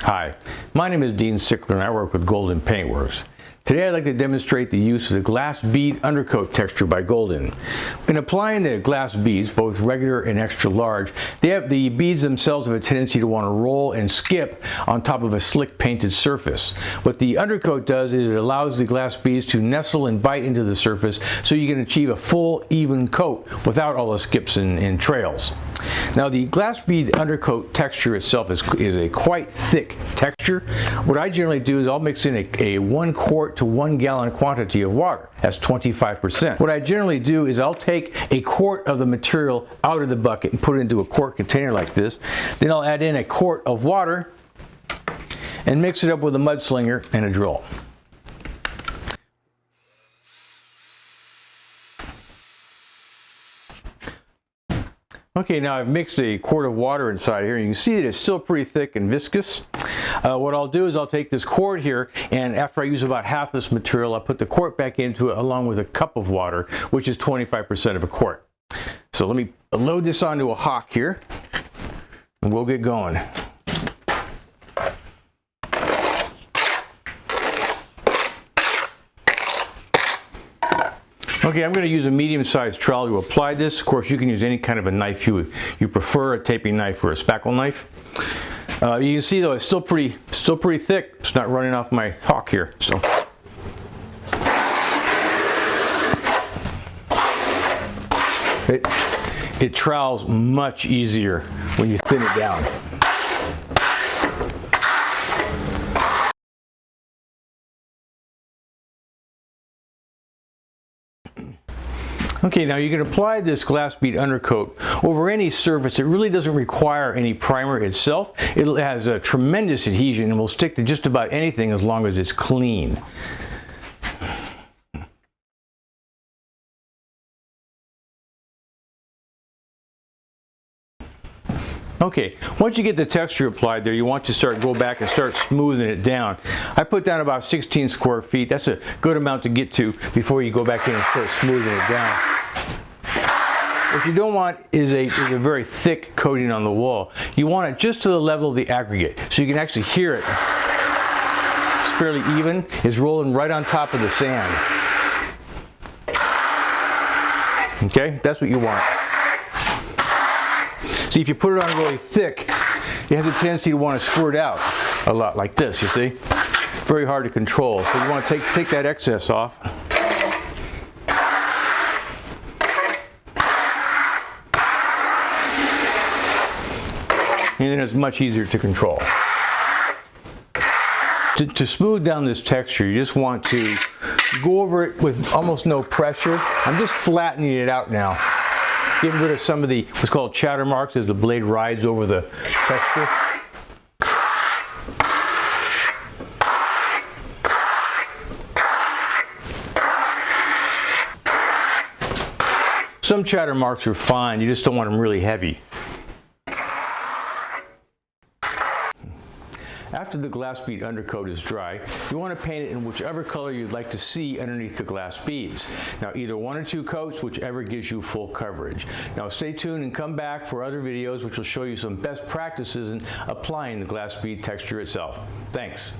Hi, my name is Dean Sickler and I work with Golden Paintworks. Today I'd like to demonstrate the use of the Glass Bead Undercoat texture by Golden. In applying the glass beads, both regular and extra large, the beads themselves have a tendency to want to roll and skip on top of a slick painted surface. What the undercoat does is it allows the glass beads to nestle and bite into the surface so you can achieve a full, even coat without all the skips and trails. Now the glass bead undercoat texture itself is a quite thick texture. What I generally do is I'll mix in a 1 quart to 1 gallon quantity of water. That's 25%. What I generally do is I'll take a quart of the material out of the bucket and put it into a quart container like this. Then I'll add in a quart of water and mix it up with a mudslinger and a drill. Okay, now I've mixed a quart of water inside here, and you can see that it's still pretty thick and viscous. What I'll do is I'll take this quart here, and after I use about half this material, I'll put the quart back into it along with a cup of water, which is 25% of a quart. So let me load this onto a hock here, and we'll get going. Okay, I'm going to use a medium-sized trowel to apply this. Of course, you can use any kind of a knife you prefer, a taping knife or a spackle knife. You can see though it's still pretty thick. It's not running off my hock here. So. It trowels much easier when you thin it down. Okay, now you can apply this glass bead undercoat over any surface. It really doesn't require any primer itself. It has a tremendous adhesion and will stick to just about anything as long as it's clean. Okay, once you get the texture applied there, you want to go back and start smoothing it down. I put down about 16 square feet. That's a good amount to get to before you go back in and start smoothing it down. What you don't want is a very thick coating on the wall. You want it just to the level of the aggregate, so you can actually hear it. It's fairly even. It's rolling right on top of the sand. Okay, that's what you want. See, if you put it on really thick, it has a tendency to want to squirt out a lot like this, you see? Very hard to control. So you want to take that excess off. And then it's much easier to control. To smooth down this texture, you just want to go over it with almost no pressure. I'm just flattening it out now. Getting rid of some of the what's called chatter marks as the blade rides over the texture. Some chatter marks are fine, you just don't want them really heavy. After the glass bead undercoat is dry, you want to paint it in whichever color you'd like to see underneath the glass beads. Now either 1 or 2 coats, whichever gives you full coverage. Now stay tuned and come back for other videos which will show you some best practices in applying the glass bead texture itself. Thanks.